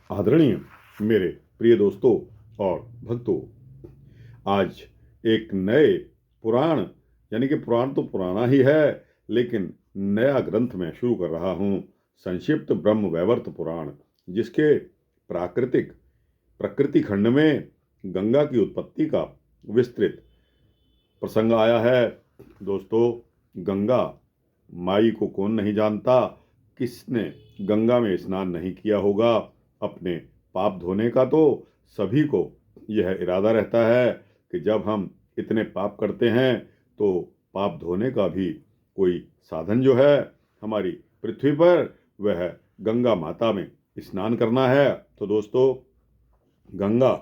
आदरणीय मेरे प्रिय दोस्तों और भक्तों, आज एक नए पुराण यानी कि पुराण तो पुराना ही है, लेकिन नया ग्रंथ मैं शुरू कर रहा हूँ। संक्षिप्त ब्रह्म वैवर्त पुराण, जिसके प्राकृतिक प्रकृति खंड में गंगा की उत्पत्ति का विस्तृत प्रसंग आया है। दोस्तों, गंगा माई को कौन नहीं जानता। किसने गंगा में स्नान नहीं किया होगा। अपने पाप धोने का तो सभी को यह इरादा रहता है कि जब हम इतने पाप करते हैं तो पाप धोने का भी कोई साधन जो है हमारी पृथ्वी पर, वह गंगा माता में स्नान करना है। तो दोस्तों, गंगा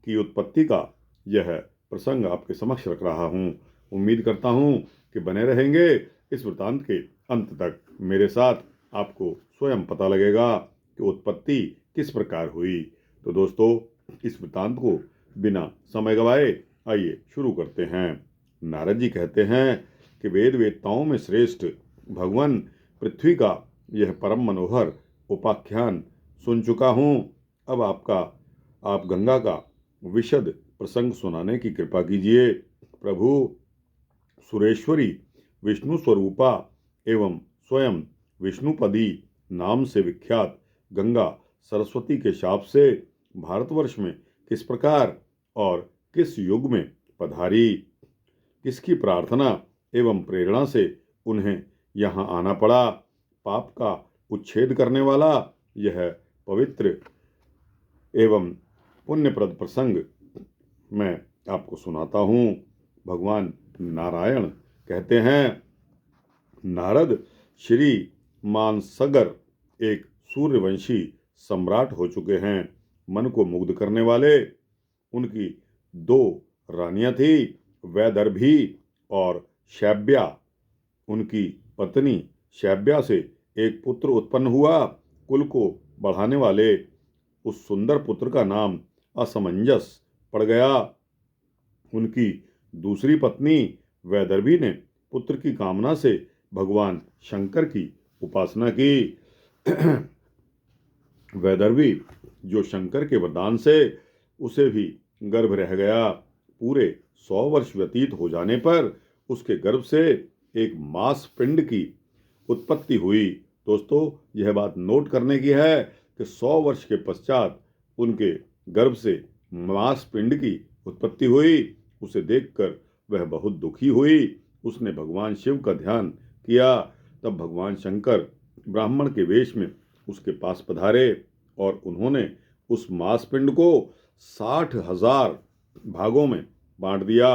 की उत्पत्ति का यह प्रसंग आपके समक्ष रख रहा हूँ। उम्मीद करता हूँ कि बने रहेंगे इस वृतांत के अंत तक। मेरे साथ आपको स्वयं पता लगेगा कि उत्पत्ति किस प्रकार हुई। तो दोस्तों, इस वृतांत को बिना समय गवाए आइए शुरू करते हैं। नारद जी कहते हैं कि वेद वेदताओं में श्रेष्ठ भगवान पृथ्वी का यह परम मनोहर उपाख्यान सुन चुका हूँ। अब आप गंगा का विशद प्रसंग सुनाने की कृपा कीजिए। प्रभु, सुरेश्वरी विष्णु स्वरूपा एवं स्वयं विष्णुपदी नाम से विख्यात गंगा सरस्वती के शाप से भारतवर्ष में किस प्रकार और किस युग में पधारी, किसकी प्रार्थना एवं प्रेरणा से उन्हें यहाँ आना पड़ा। पाप का उच्छेद करने वाला यह पवित्र एवं पुण्यप्रद प्रसंग मैं आपको सुनाता हूँ। भगवान नारायण कहते हैं, नारद श्री मानसगर एक सूर्यवंशी सम्राट हो चुके हैं। मन को मुग्ध करने वाले उनकी दो रानियां थी, वैदर्भी और शैब्या। उनकी पत्नी शैब्या से एक पुत्र उत्पन्न हुआ। कुल को बढ़ाने वाले उस सुंदर पुत्र का नाम असमंजस पड़ गया। उनकी दूसरी पत्नी वैदर्भी ने पुत्र की कामना से भगवान शंकर की उपासना की। वैदर्भी जो शंकर के वरदान से उसे भी गर्भ रह गया। पूरे 100 वर्ष व्यतीत हो जाने पर उसके गर्भ से एक मांस पिंड की उत्पत्ति हुई। दोस्तों, यह बात नोट करने की है कि 100 वर्ष के पश्चात उनके गर्भ से मांस पिंड की उत्पत्ति हुई। उसे देखकर वह बहुत दुखी हुई। उसने भगवान शिव का ध्यान किया। तब भगवान शंकर ब्राह्मण के वेश में उसके पास पधारे और उन्होंने उस मांस पिंड को 60,000 भागों में बांट दिया।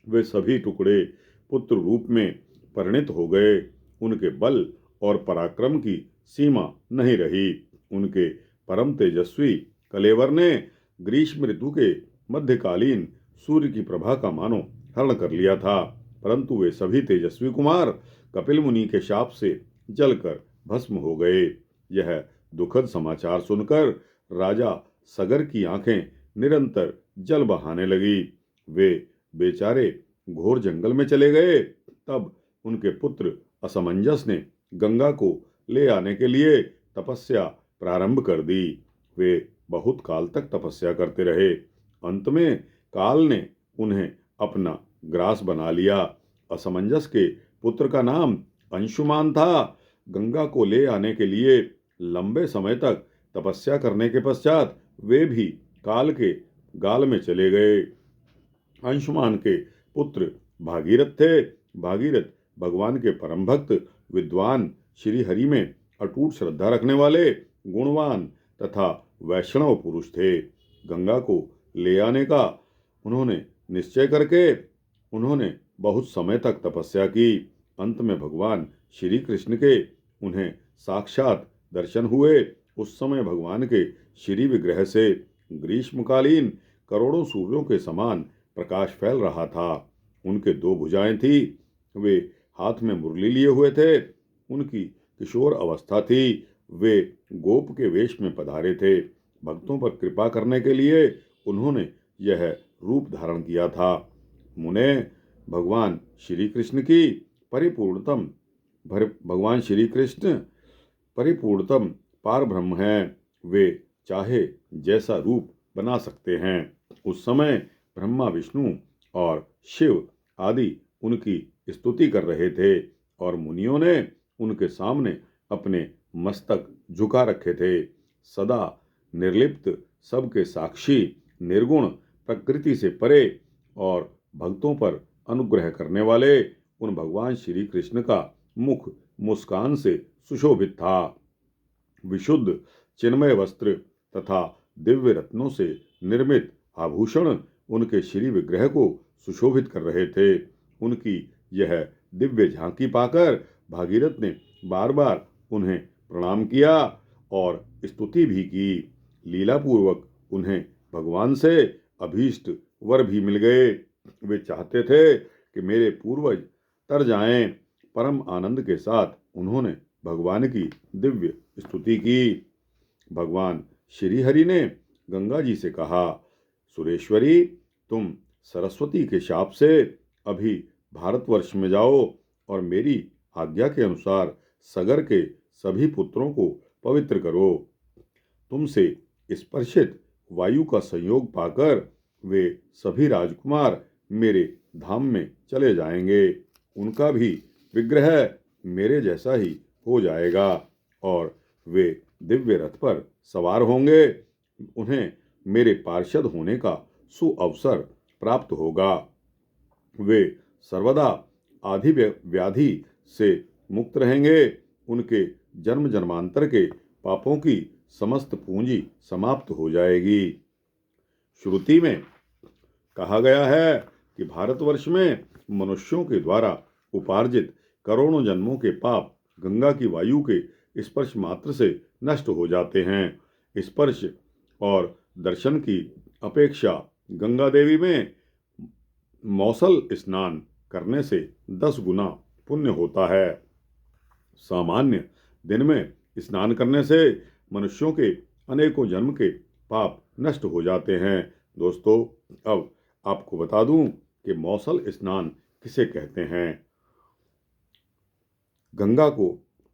वे सभी टुकड़े पुत्र रूप में परिणित हो गए। उनके बल और पराक्रम की सीमा नहीं रही। उनके परम तेजस्वी कलेवर ने ग्रीष्म ऋतु के मध्यकालीन सूर्य की प्रभा का मानो हरण कर लिया था, परंतु वे सभी तेजस्वी कुमार कपिल मुनि के शाप से जलकर भस्म हो गए। यह दुखद समाचार सुनकर राजा सगर की आंखें निरंतर जल बहाने लगी। वे बेचारे घोर जंगल में चले गए। तब उनके पुत्र असमंजस ने गंगा को ले आने के लिए तपस्या प्रारंभ कर दी। वे बहुत काल तक तपस्या करते रहे। अंत में काल ने उन्हें अपना ग्रास बना लिया। असमंजस के पुत्र का नाम अंशुमान था। गंगा को ले आने के लिए लंबे समय तक तपस्या करने के पश्चात वे भी काल के गाल में चले गए। अंशुमान के पुत्र भागीरथ थे। भागीरथ भगवान के परम भक्त, विद्वान, श्री हरि में अटूट श्रद्धा रखने वाले, गुणवान तथा वैष्णव पुरुष थे। गंगा को ले आने का उन्होंने निश्चय करके उन्होंने बहुत समय तक तपस्या की। अंत में भगवान श्री कृष्ण के उन्हें साक्षात दर्शन हुए। उस समय भगवान के श्री विग्रह से ग्रीष्मकालीन करोड़ों सूर्यों के समान प्रकाश फैल रहा था। उनके 2 भुजाएं थी। वे हाथ में मुरली लिए हुए थे। उनकी किशोर अवस्था थी। वे गोप के वेश में पधारे थे। भक्तों पर कृपा करने के लिए उन्होंने यह रूप धारण किया था। मुने, भगवान श्री कृष्ण की भगवान श्री कृष्ण परिपूर्णतम पार ब्रह्म हैं। वे चाहे जैसा रूप बना सकते हैं। उस समय ब्रह्मा, विष्णु और शिव आदि उनकी स्तुति कर रहे थे और मुनियों ने उनके सामने अपने मस्तक झुका रखे थे। सदा निर्लिप्त, सबके साक्षी, निर्गुण, प्रकृति से परे और भक्तों पर अनुग्रह करने वाले उन भगवान श्री कृष्ण का मुख मुस्कान से सुशोभित था। विशुद्ध चिन्मय वस्त्र तथा दिव्य रत्नों से निर्मित आभूषण उनके श्री विग्रह को सुशोभित कर रहे थे। उनकी यह दिव्य झांकी पाकर भागीरथ ने बार बार उन्हें प्रणाम किया और स्तुति भी की। लीलापूर्वक उन्हें भगवान से अभीष्ट वर भी मिल गए। वे चाहते थे कि मेरे पूर्वज तर जाएं। परम आनंद के साथ उन्होंने भगवान की दिव्य स्तुति की। भगवान श्री हरि ने गंगा जी से कहा, सुरेश्वरी, तुम सरस्वती के शाप से अभी भारतवर्ष में जाओ और मेरी आज्ञा के अनुसार सगर के सभी पुत्रों को पवित्र करो। तुमसे स्पर्शित वायु का संयोग पाकर वे सभी राजकुमार मेरे धाम में चले जाएंगे। उनका भी विग्रह मेरे जैसा ही हो जाएगा और वे दिव्य रथ पर सवार होंगे। उन्हें मेरे पार्षद होने का सुअवसर प्राप्त होगा। वे सर्वदा आदि व्याधि से मुक्त रहेंगे। उनके जन्म जन्मांतर के पापों की समस्त पूंजी समाप्त हो जाएगी। श्रुति में कहा गया है कि भारतवर्ष में मनुष्यों के द्वारा उपार्जित करोड़ों जन्मों के पाप गंगा की वायु के स्पर्श मात्र से नष्ट हो जाते हैं। स्पर्श और दर्शन की अपेक्षा गंगा देवी में मौसल स्नान करने से 10 गुना पुण्य होता है। सामान्य दिन में स्नान करने से मनुष्यों के अनेकों जन्म के पाप नष्ट हो जाते हैं। दोस्तों, अब आपको बता दूं कि मौसल स्नान किसे कहते हैं। गंगा को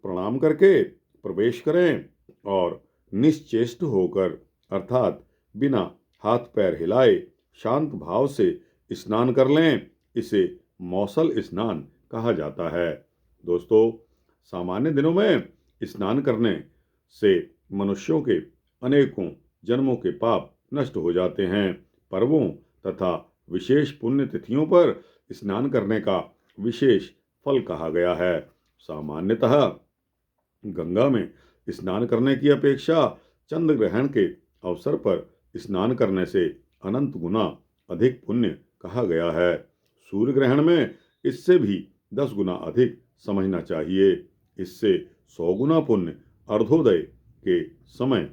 प्रणाम करके प्रवेश करें और निश्चेष्ट होकर अर्थात बिना हाथ पैर हिलाए शांत भाव से स्नान कर लें। इसे मौसल स्नान कहा जाता है। दोस्तों, सामान्य दिनों में स्नान करने से मनुष्यों के अनेकों जन्मों के पाप नष्ट हो जाते हैं। पर्वों तथा विशेष पुण्य तिथियों पर स्नान करने का विशेष फल कहा गया है। सामान्यतः गंगा में स्नान करने की अपेक्षा चंद्र ग्रहण के अवसर पर स्नान करने से अनंत गुना अधिक पुण्य कहा गया है। सूर्य ग्रहण में इससे भी 10 गुना अधिक समझना चाहिए। इससे 100 गुना पुण्य अर्धोदय के समय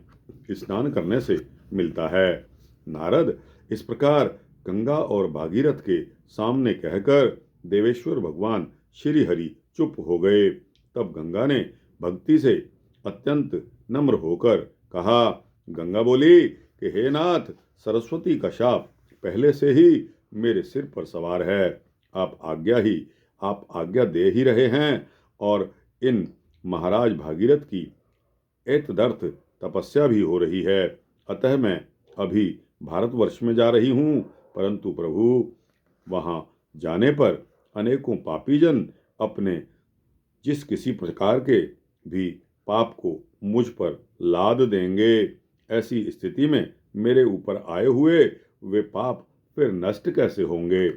स्नान करने से मिलता है। नारद इस प्रकार गंगा और भागीरथ के सामने कहकर देवेश्वर भगवान श्री हरि चुप हो गए। तब गंगा ने भक्ति से अत्यंत नम्र होकर कहा। गंगा बोली कि हे नाथ, सरस्वती का शाप पहले से ही मेरे सिर पर सवार है। आप आज्ञा दे ही रहे हैं और इन महाराज भागीरथ की एतदर्थ तपस्या भी हो रही है। अतः मैं अभी भारतवर्ष में जा रही हूँ, परंतु प्रभु, वहाँ जाने पर अनेकों पापीजन अपने जिस किसी प्रकार के भी पाप को मुझ पर लाद देंगे। ऐसी स्थिति में मेरे ऊपर आए हुए वे पाप फिर नष्ट कैसे होंगे?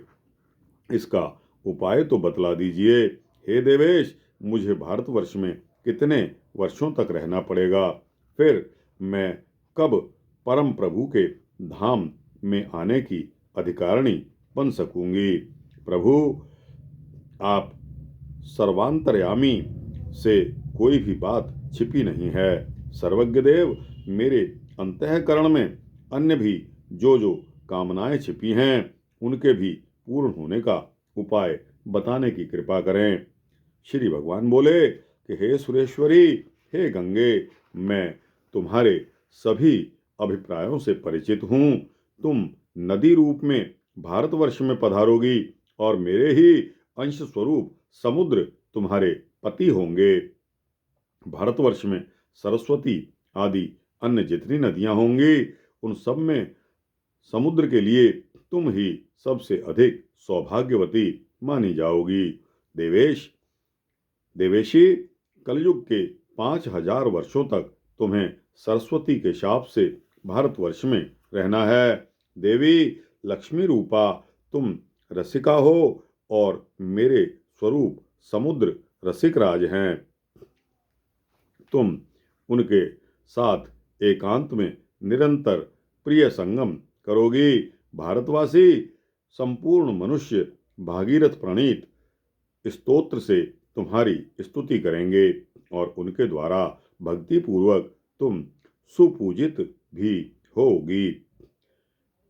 इसका उपाय तो बतला दीजिए। हे देवेश, मुझे भारतवर्ष में कितने वर्षों तक रहना पड़ेगा? फिर मैं कब परम प्रभु के धाम में आने की अधिकारिणी बन सकूंगी? प्रभु, आप सर्वांतर्यामी से कोई भी बात छिपी नहीं है। सर्वज्ञ देव, मेरे अंतःकरण में अन्य भी जो कामनाएं छिपी हैं उनके भी पूर्ण होने का उपाय बताने की कृपा करें। श्री भगवान बोले कि हे सुरेश्वरी, हे गंगे, मैं तुम्हारे सभी अभिप्रायों से परिचित हूँ। तुम नदी रूप में भारतवर्ष में पधारोगी और मेरे ही अंश स्वरूप समुद्र तुम्हारे पति होंगे। भारतवर्ष में सरस्वती आदि अन्य जितनी नदियां होंगी उन सब में समुद्र के लिए तुम ही सबसे अधिक सौभाग्यवती मानी जाओगी। देवेश देवेशी, कलयुग के 5,000 वर्षों तक तुम्हें सरस्वती के शाप से भारतवर्ष में रहना है। देवी लक्ष्मी रूपा तुम रसिका हो और मेरे स्वरूप समुद्र रसिक राज हैं। तुम उनके साथ एकांत में निरंतर प्रिय संगम करोगी। भारतवासी संपूर्ण मनुष्य भागीरथ प्रणीत स्तोत्र से तुम्हारी स्तुति करेंगे और उनके द्वारा भक्ति पूर्वक तुम सुपूजित भी होगी।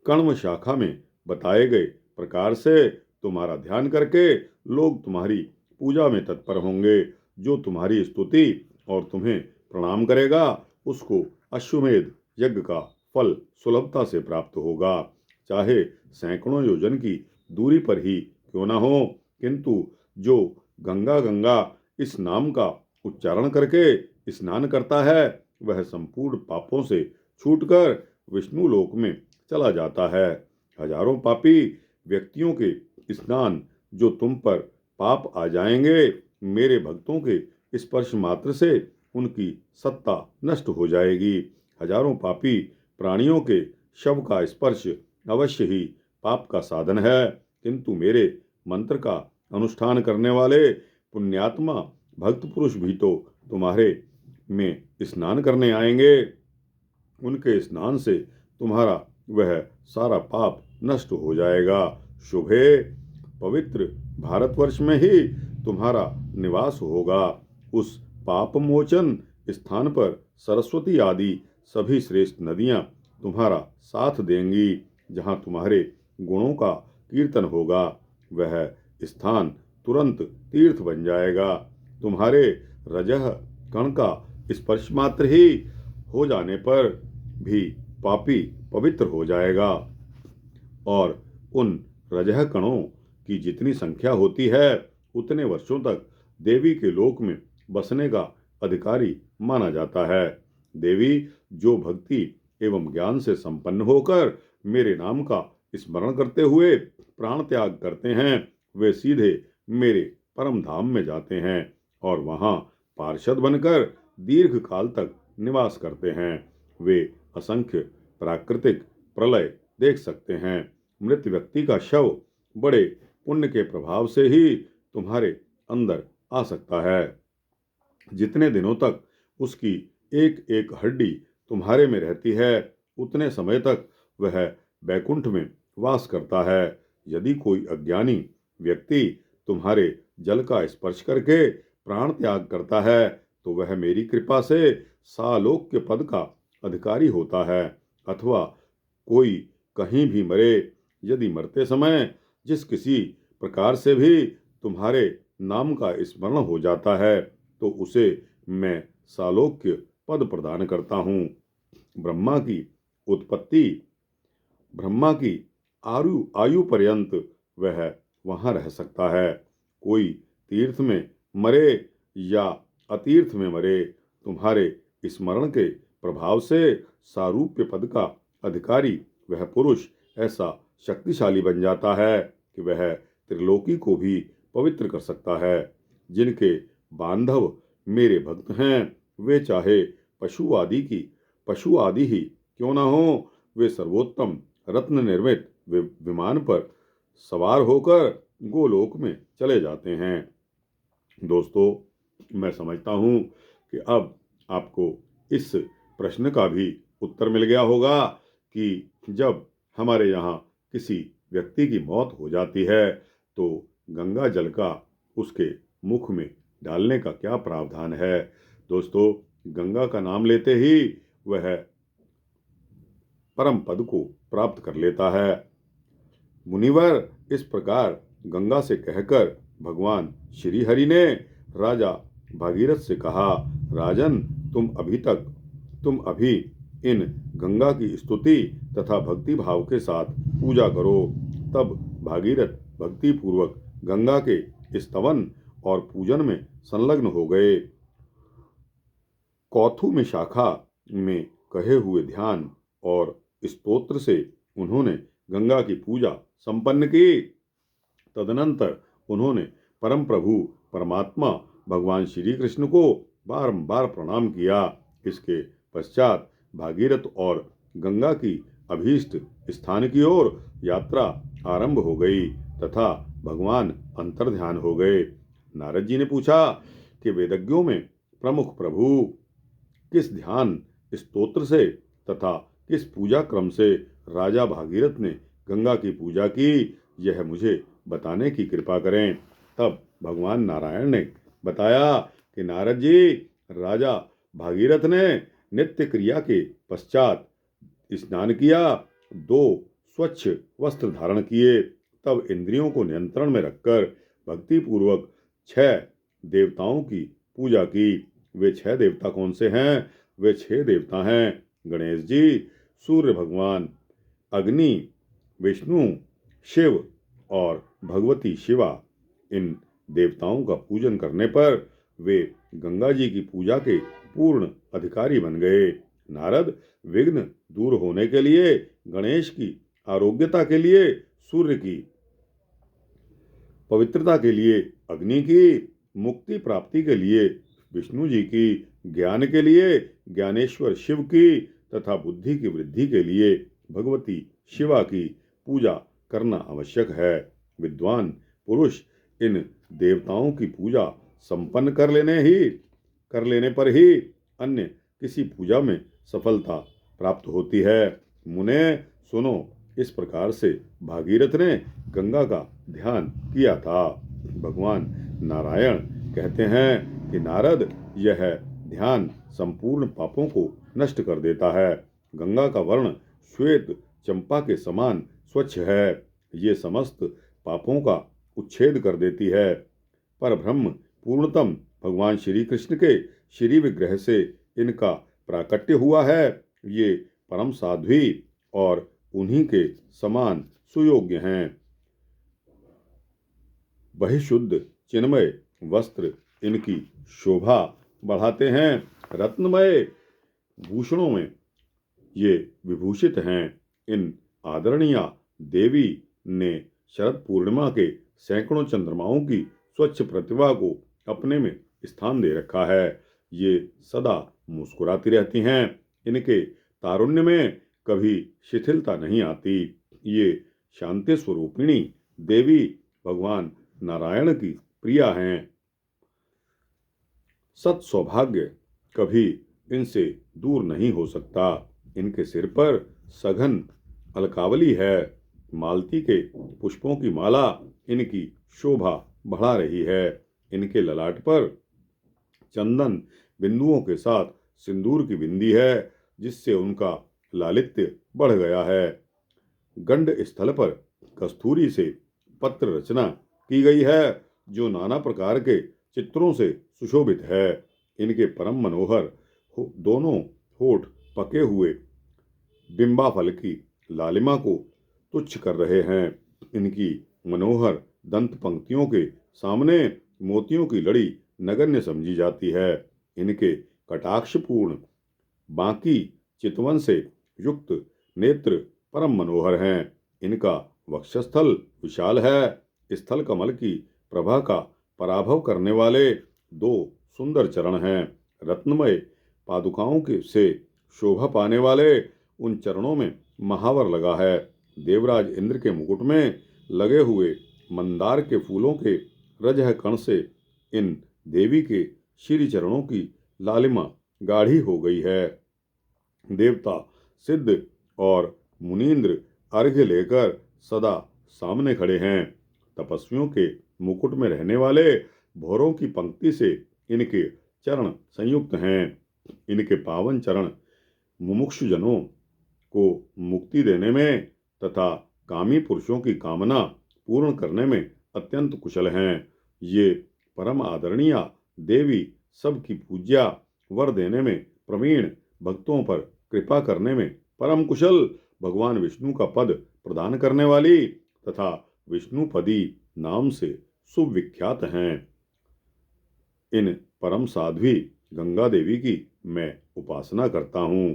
कण्व शाखा में बताए गए प्रकार से तुम्हारा ध्यान करके लोग तुम्हारी पूजा में तत्पर होंगे। जो तुम्हारी स्तुति और तुम्हें प्रणाम करेगा उसको अश्वमेध यज्ञ का फल सुलभता से प्राप्त होगा, चाहे सैकड़ों योजन की दूरी पर ही क्यों न हो। किंतु जो गंगा गंगा इस नाम का उच्चारण करके स्नान करता है वह संपूर्ण पापों से छूटकर विष्णु लोक में चला जाता है। हजारों पापी व्यक्तियों के स्नान जो तुम पर पाप आ जाएंगे, मेरे भक्तों के स्पर्श मात्र से उनकी सत्ता नष्ट हो जाएगी। हजारों पापी प्राणियों के शव का स्पर्श अवश्य ही पाप का साधन है, किंतु मेरे मंत्र का अनुष्ठान करने वाले पुण्यात्मा भक्त पुरुष भी तो तुम्हारे में स्नान करने आएंगे। उनके स्नान से तुम्हारा वह सारा पाप नष्ट हो जाएगा। शुभे पवित्र भारतवर्ष में ही तुम्हारा निवास होगा। उस पाप मोचन स्थान पर सरस्वती आदि सभी श्रेष्ठ नदियां तुम्हारा साथ देंगी। जहां तुम्हारे गुणों का कीर्तन होगा वह स्थान तुरंत तीर्थ बन जाएगा। तुम्हारे रजह कण का स्पर्श मात्र ही हो जाने पर भी पापी पवित्र हो जाएगा और उन रजह कणों की जितनी संख्या होती है उतने वर्षों तक देवी के लोक में बसने का अधिकारी माना जाता है। देवी जो भक्ति एवं ज्ञान से संपन्न होकर मेरे नाम का स्मरण करते हुए प्राण त्याग करते हैं वे सीधे मेरे परम धाम में जाते हैं और वहां पार्षद बनकर दीर्घ काल तक निवास करते हैं। वे असंख्य प्राकृतिक प्रलय देख सकते हैं। मृत व्यक्ति का शव बड़े पुण्य के प्रभाव से ही तुम्हारे अंदर आ सकता है। जितने दिनों तक उसकी एक एक हड्डी तुम्हारे में रहती है उतने समय तक वह बैकुंठ में वास करता है। यदि कोई अज्ञानी व्यक्ति तुम्हारे जल का स्पर्श करके प्राण त्याग करता है तो वह मेरी कृपा से सालोक्य पद का अधिकारी होता है। अथवा कोई कहीं भी मरे, यदि मरते समय जिस किसी प्रकार से भी तुम्हारे नाम का स्मरण हो जाता है तो उसे मैं सालोक्य पद प्रदान करता हूँ। ब्रह्मा की उत्पत्ति, ब्रह्मा की आयु पर्यंत वह वहाँ रह सकता है। कोई तीर्थ में मरे या अतीर्थ में मरे, तुम्हारे स्मरण के प्रभाव से सारूप्य पद का अधिकारी वह पुरुष ऐसा शक्तिशाली बन जाता है कि वह त्रिलोकी को भी पवित्र कर सकता है। जिनके बांधव मेरे भक्त हैं वे चाहे पशु आदि ही क्यों न हो, वे सर्वोत्तम रत्न निर्मित विमान पर सवार होकर गोलोक में चले जाते हैं। दोस्तों, मैं समझता हूँ कि अब आपको इस प्रश्न का भी उत्तर मिल गया होगा कि जब हमारे यहाँ किसी व्यक्ति की मौत हो जाती है तो गंगा जल का उसके मुख में डालने का क्या प्रावधान है। दोस्तों, गंगा का नाम लेते ही वह परम पद को प्राप्त कर लेता है। मुनिवर, इस प्रकार गंगा से कहकर भगवान श्री हरि ने राजा भागीरथ से कहा, राजन, तुम अभी इन गंगा की स्तुति तथा भक्ति भाव के साथ पूजा करो। तब भागीरथ भक्ति पूर्वक गंगा के स्तवन और पूजन में संलग्न हो गए। कौथु में शाखा में कहे हुए ध्यान और स्तोत्र से उन्होंने गंगा की पूजा संपन्न की। तदनंतर उन्होंने परम प्रभु परमात्मा भगवान श्री कृष्ण को बारंबार प्रणाम किया। इसके पश्चात भागीरथ और गंगा की अभीष्ट स्थान की ओर यात्रा आरंभ हो गई तथा भगवान अंतर्ध्यान हो गए। नारद जी ने पूछा कि वेदज्ञों में प्रमुख प्रभु किस ध्यान स्तोत्र से तथा किस पूजा क्रम से राजा भागीरथ ने गंगा की पूजा की, यह मुझे बताने की कृपा करें। तब भगवान नारायण ने बताया कि नारद जी, राजा भागीरथ ने नित्य क्रिया के पश्चात स्नान किया, 2 स्वच्छ वस्त्र धारण किए, तब इंद्रियों को नियंत्रण में रखकर भक्ति पूर्वक 6 देवताओं की पूजा की। वे 6 देवता कौन से हैं? वे 6 देवता हैं गणेश जी, सूर्य भगवान, अग्नि, विष्णु, शिव और भगवती शिवा। इन देवताओं का पूजन करने पर वे गंगा जी की पूजा के पूर्ण अधिकारी बन गए। नारद, विघ्न दूर होने के लिए गणेश की, आरोग्यता के लिए सूर्य की, पवित्रता के लिए अग्नि की, मुक्ति प्राप्ति के लिए विष्णु जी की, ज्ञान के लिए ज्ञानेश्वर शिव की तथा बुद्धि की वृद्धि के लिए भगवती शिवा की पूजा करना आवश्यक है। विद्वान पुरुष इन देवताओं की पूजा संपन्न कर लेने पर ही अन्य किसी पूजा में सफलता प्राप्त होती है। मुने सुनो, इस प्रकार से भागीरथ ने गंगा का ध्यान किया था। भगवान नारायण कहते हैं कि नारद, यह ध्यान संपूर्ण पापों को नष्ट कर देता है। गंगा का वर्ण श्वेत चंपा के समान स्वच्छ है। ये समस्त पापों का उच्छेद कर देती है। पर ब्रह्म पूर्णतम भगवान श्री कृष्ण के श्री विग्रह से इनका प्राकट्य हुआ है। ये परम साध्वी और उन्हीं के समान सुयोग्य हैं। बहिशुद्ध चिन्मय वस्त्र इनकी शोभा बढ़ाते हैं। रत्नमय भूषणों में ये विभूषित हैं। इन आदरणीय देवी ने शरद पूर्णिमा के सैकड़ों चंद्रमाओं की स्वच्छ प्रतिभा को अपने में स्थान दे रखा है। ये सदा मुस्कुराती रहती हैं। इनके तारुण्य में कभी शिथिलता नहीं आती। ये शांति स्वरूपिणी देवी भगवान नारायण की प्रिया हैं। सत सौभाग्य कभी इनसे दूर नहीं हो सकता। इनके सिर पर सघन अलकावली है। मालती के पुष्पों की माला इनकी शोभा बढ़ा रही है। इनके ललाट पर चंदन बिंदुओं के साथ सिंदूर की बिंदी है, जिससे उनका लालित्य बढ़ गया है। गंड स्थल पर कस्तूरी से पत्र रचना की गई है, जो नाना प्रकार के चित्रों से सुशोभित है। इनके परम मनोहर दोनों होठ पके हुए बिंबा फल की लालिमा को तुच्छ कर रहे हैं। इनकी मनोहर दंत पंक्तियों के सामने मोतियों की लड़ी नगण्य समझी जाती है। इनके कटाक्षपूर्ण बाकी चितवन से युक्त नेत्र परम मनोहर हैं। इनका वक्षस्थल विशाल है। स्थल कमल की प्रभा का पराभव करने वाले 2 सुंदर चरण हैं। रत्नमय पादुकाओं के से शोभा पाने वाले उन चरणों में महावर लगा है। देवराज इंद्र के मुकुट में लगे हुए मंदार के फूलों के रजह कण से इन देवी के श्री चरणों की लालिमा गाढ़ी हो गई है। देवता, सिद्ध और मुनींद्र अर्घ्य लेकर सदा सामने खड़े हैं। तपस्वियों के मुकुट में रहने वाले भौरों की पंक्ति से इनके चरण संयुक्त हैं। इनके पावन चरण मुमुक्षुजनों को मुक्ति देने में तथा कामी पुरुषों की कामना पूर्ण करने में अत्यंत कुशल हैं। ये परम आदरणीय देवी सबकी पूज्या, वर देने में प्रवीण, भक्तों पर कृपा करने में परम कुशल, भगवान विष्णु का पद प्रदान करने वाली तथा विष्णुपदी नाम से सुविख्यात हैं। इन परम साध्वी गंगा देवी की मैं उपासना करता हूँ।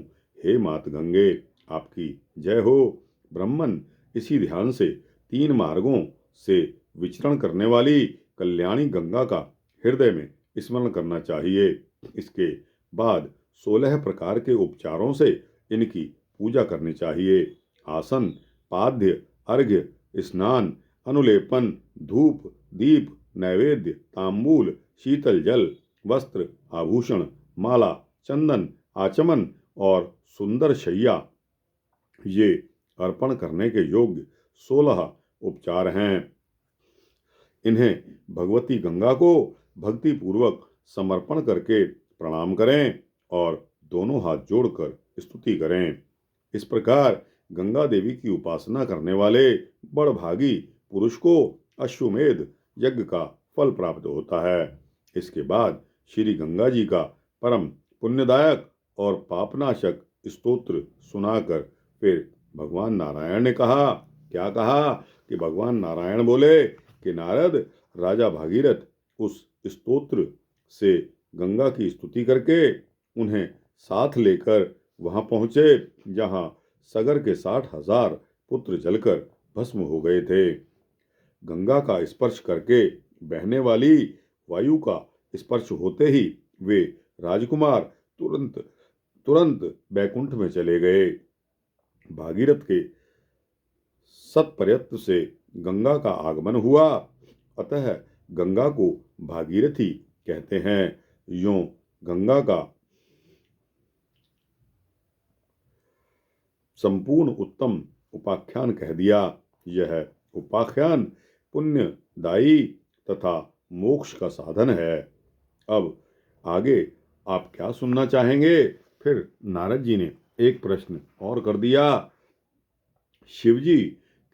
हे मात गंगे, आपकी जय हो। ब्राह्मण इसी ध्यान से 3 मार्गों से विचरण करने वाली कल्याणी गंगा का हृदय में स्मरण करना चाहिए। इसके बाद 16 प्रकार के उपचारों से इनकी पूजा करनी चाहिए। आसन, पाद्य, अर्घ्य, स्नान, अनुलेपन, धूप, दीप, नैवेद्य, तांबूल, शीतल जल, वस्त्र, आभूषण, माला, चंदन, आचमन और सुंदर शैया, ये अर्पण करने के योग्य 16 उपचार हैं। इन्हें भगवती गंगा को भक्ति पूर्वक समर्पण करके प्रणाम करें और दोनों हाथ जोड़कर स्तुति करें। इस प्रकार गंगा देवी की उपासना करने वाले बड़भागी पुरुष को अश्वमेध यज्ञ का फल प्राप्त होता है। इसके बाद श्री गंगा जी का परम पुण्यदायक और पापनाशक स्तोत्र सुनाकर फिर भगवान नारायण ने कहा, क्या कहा कि भगवान नारायण बोले कि नारद, राजा भागीरथ उस स्तोत्र से गंगा की स्तुति करके उन्हें साथ लेकर वहां पहुंचे जहां सगर के 60,000 पुत्र जलकर भस्म हो गए थे। गंगा का स्पर्श करके बहने वाली वायु का स्पर्श होते ही वे राजकुमार तुरंत तुरंत बैकुंठ में चले गए। भागीरथ के सत्प्रयत्न से गंगा का आगमन हुआ, अतः गंगा को भागीरथी कहते हैं। यूं गंगा का संपूर्ण उत्तम उपाख्यान कह दिया। यह उपाख्यान पुण्यदायी तथा मोक्ष का साधन है। अब आगे आप क्या सुनना चाहेंगे? फिर नारद जी ने एक प्रश्न और कर दिया। शिवजी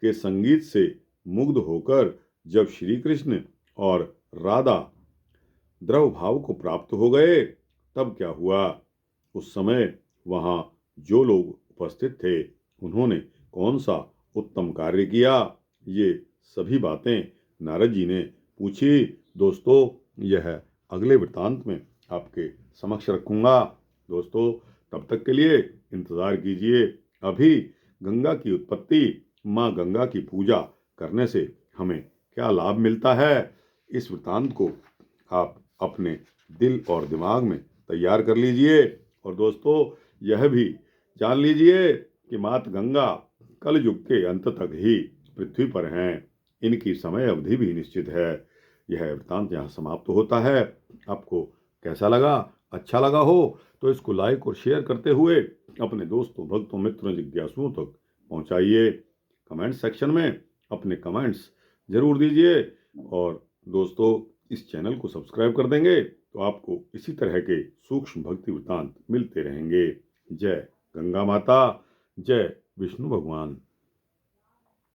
के संगीत से मुग्ध होकर जब श्री कृष्ण और राधा द्रव भाव को प्राप्त हो गए तब क्या हुआ? उस समय वहां जो लोग उपस्थित थे उन्होंने कौन सा उत्तम कार्य किया? ये सभी बातें नारद जी ने पूछी। दोस्तों, यह अगले वृत्तांत में आपके समक्ष रखूंगा। दोस्तों, तब तक के लिए इंतजार कीजिए। अभी गंगा की उत्पत्ति, माँ गंगा की पूजा करने से हमें क्या लाभ मिलता है, इस वृत्तांत को आप अपने दिल और दिमाग में तैयार कर लीजिए। और दोस्तों, यह भी जान लीजिए कि मात गंगा कल युग के अंत तक ही पृथ्वी पर हैं। इनकी समय अवधि भी निश्चित है। यह वृत्तांत यहाँ समाप्त होता है। आपको कैसा लगा? अच्छा लगा हो तो इसको लाइक और शेयर करते हुए अपने दोस्तों, भक्तों, मित्रों, जिज्ञासुओं तक पहुँचाइए। कमेंट सेक्शन में अपने कमेंट्स जरूर दीजिए। और दोस्तों, इस चैनल को सब्सक्राइब कर देंगे तो आपको इसी तरह के सूक्ष्म भक्ति वृत्तांत मिलते रहेंगे। जय गंगा माता, जय विष्णु भगवान।